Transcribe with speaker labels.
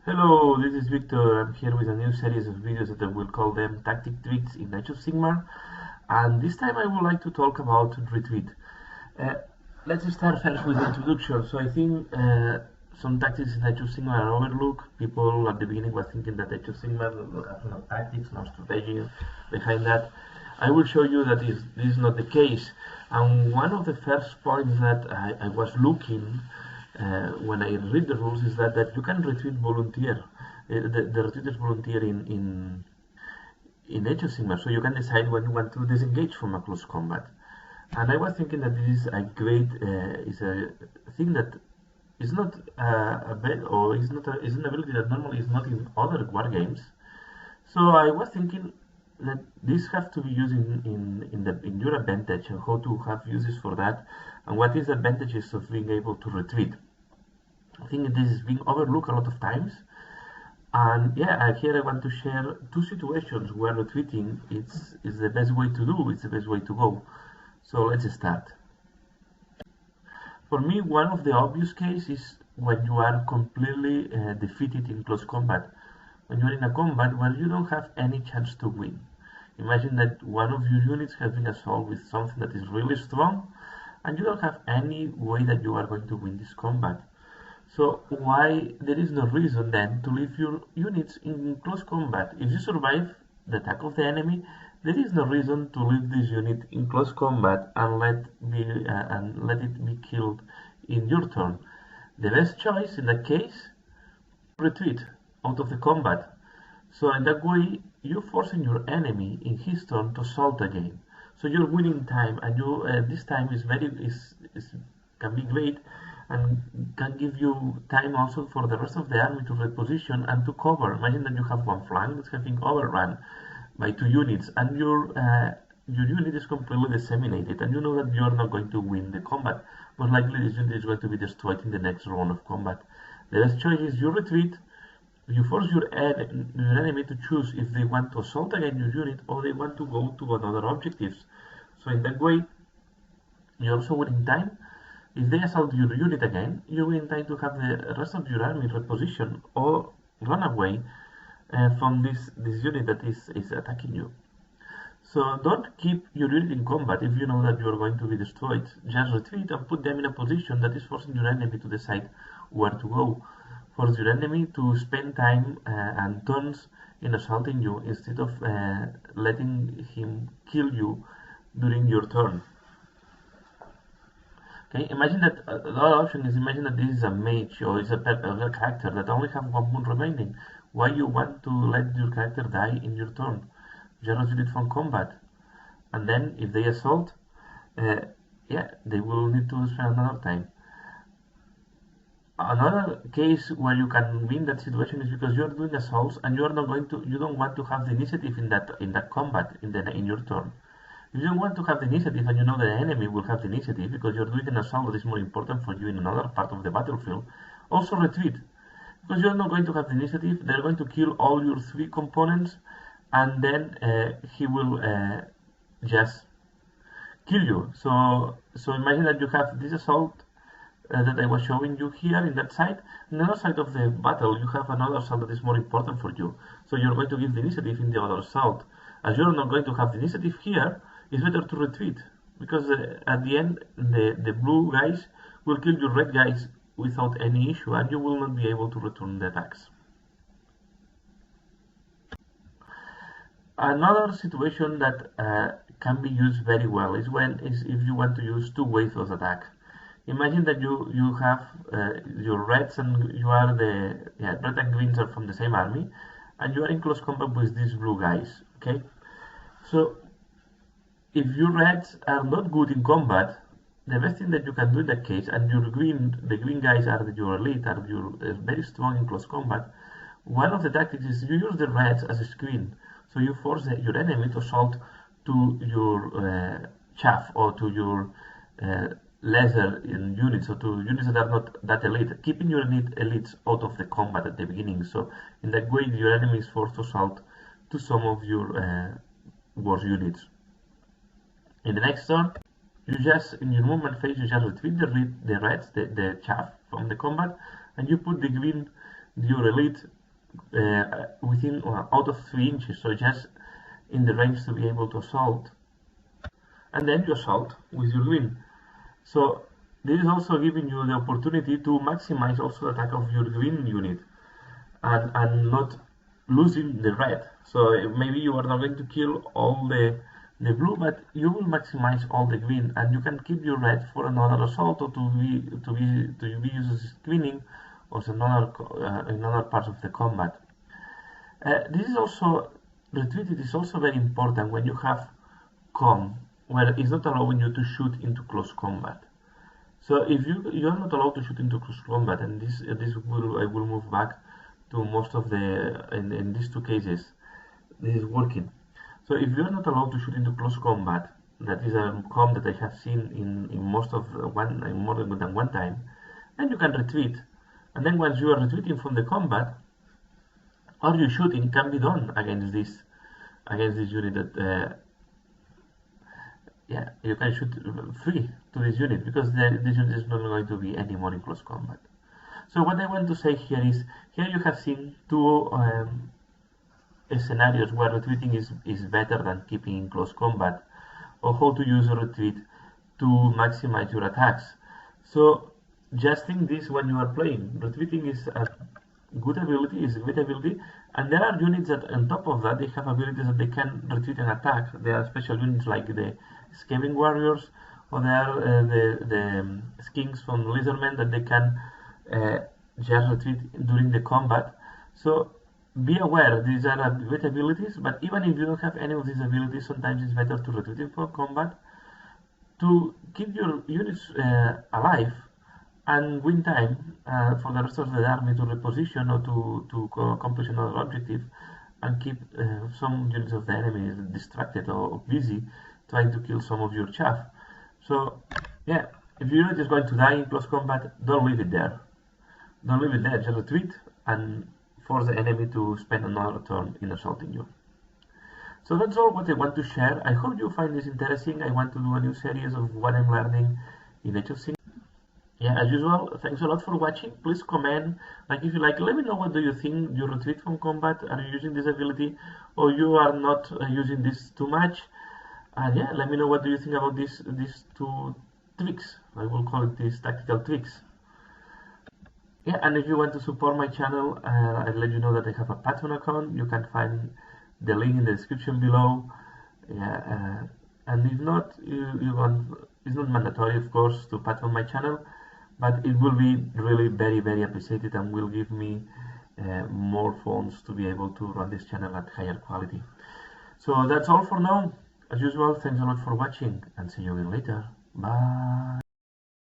Speaker 1: Hello, this is Victor. I'm here with a new series of videos that I will call them Tactic Tricks in Age of Sigmar. And this time I would like to talk about retreat. Uh, let's start first with the introduction. So I think some tactics in Age of Sigmar are overlooked. People at the beginning were thinking that Age of Sigmar will have no tactics, no strategy behind that. I will show you that this is not the case. And one of the first points that I was looking when I read the rules is that you can retreat volunteer. The retreaters volunteer in Age of Sigmar, so you can decide when you want to disengage from a close combat. And I was thinking that this is a great is a thing that is not a bad or is an ability that normally is not in other war games. So I was thinking that this has to be used in your advantage and how to have uses for that, and what is the advantages of being able to retreat. I think this is being overlooked a lot of times, and yeah, here I want to share two situations where retreating is the best way to do, it's the best way to go. So let's start. For me, one of the obvious cases is when you are completely defeated in close combat. When you are in a combat where you don't have any chance to win. Imagine that one of your units has been assaulted with something that is really strong, and you don't have any way that you are going to win this combat. So why there is no reason then to leave your units in close combat? If you survive the attack of the enemy, there is no reason to leave this unit in close combat and let it be killed in your turn. The best choice in that case, retreat out of the combat. So in that way, you're forcing your enemy in his turn to assault again. So you're winning time, and you this time can be great and can give you time also for the rest of the army to reposition and to cover. Imagine that you have one flank that's having overrun by two units, and your unit is completely disseminated, and you know that you're not going to win the combat. Most likely this unit is going to be destroyed in the next round of combat. The best choice is you retreat. You force your enemy to choose if they want to assault again your unit or they want to go to another objectives. So in that way, you're also winning time. If they assault your unit again, you're winning time to have the rest of your army reposition or run away from this unit that is attacking you. So don't keep your unit in combat if you know that you are going to be destroyed. Just retreat and put them in a position that is forcing your enemy to decide where to go. Force your enemy to spend time and turns in assaulting you instead of letting him kill you during your turn. Okay, imagine that the other option is imagine that this is a mage or is a character that only have one wound remaining. Why you want to let your character die in your turn? Just retreat from combat, and then if they assault, yeah, they will need to spend another time. Another case where you can win that situation is because you are doing assaults and you don't want to have the initiative in that combat in your turn. If you don't want to have the initiative and you know the enemy will have the initiative because you're doing an assault that is more important for you in another part of the battlefield, also retreat. Because you're not going to have the initiative, they're going to kill all your three components, and then he will just kill you. So imagine that you have this assault that I was showing you here in that side. On the other side of the battle, you have another assault that is more important for you. So you're going to give the initiative in the other assault. As you're not going to have the initiative here, it's better to retreat. Because at the end, the blue guys will kill your red guys without any issue, and you will not be able to return the attacks. Another situation that can be used very well is if you want to use two waves of attack. Imagine that you have your reds and you are red and greens are from the same army, and you are in close combat with these blue guys. Okay, so if your reds are not good in combat, the best thing that you can do in that case, and the green guys are your elite, are very strong in close combat. One of the tactics is you use the reds as a screen, so you force your enemy to assault to your chaff or to your lesser in units, or to units that are not that elite, keeping your elites out of the combat at the beginning. So in that way, your enemy is forced to assault to some of your worse units. In the next turn, you just in your movement phase, you just retreat the reds, the chaff from the combat, and you put the green your elite within out of 3 inches, so just in the range to be able to assault, and then you assault with your green. So this is also giving you the opportunity to maximize also the attack of your green unit and not losing the red. So maybe you are not going to kill all the blue, but you will maximize all the green, and you can keep your red for another assault or to be used as screening or in other parts of the combat. This is also retreated is also very important when you have com, where it's not allowing you to shoot into close combat. So if you are not allowed to shoot into close combat, and I will move back to most of the in these two cases, this is working. So if you are not allowed to shoot into close combat, that is a com that I have seen in most of more than one time, then you can retreat, and then once you are retreating from the combat, all your shooting can be done against this unit that yeah, you can shoot free to this unit, because this unit is not going to be anymore in close combat. So what I want to say here is, here you have seen two scenarios where retreating is better than keeping in close combat, or how to use a retreat to maximize your attacks. So just think this when you are playing. Retreating is a good ability, is a great ability, and there are units that on top of that they have abilities that they can retreat and attack. There are special units like the Scavenging Warriors, or there are the Skinks from Lizardmen that they can just retreat during the combat. So be aware, these are great abilities, but even if you don't have any of these abilities, sometimes it's better to retreat from combat to keep your units alive and win time for the rest of the army to reposition or to accomplish another objective, and keep some units of the enemy distracted or busy trying to kill some of your chaff. So yeah, if your unit is going to die in close combat, don't leave it there. Don't leave it there, just retreat and force the enemy to spend another turn in assaulting you. So that's all what I want to share. I hope you find this interesting. I want to do a new series of what I'm learning in Age of Sigmar. Yeah, as usual, thanks a lot for watching. Please comment, like if you like, let me know what do you think. You retreat from combat, are you using this ability, or you are not using this too much? And yeah, let me know what do you think about these two tweaks. I will call it these tactical tweaks. Yeah, and if you want to support my channel, I'll let you know that I have a Patreon account. You can find the link in the description below. Yeah, and if not, it's not mandatory, of course, to Patreon my channel, but it will be really very, very appreciated and will give me more funds to be able to run this channel at higher quality. So that's all for now. As usual, thanks a lot for watching, and see you again later. Bye.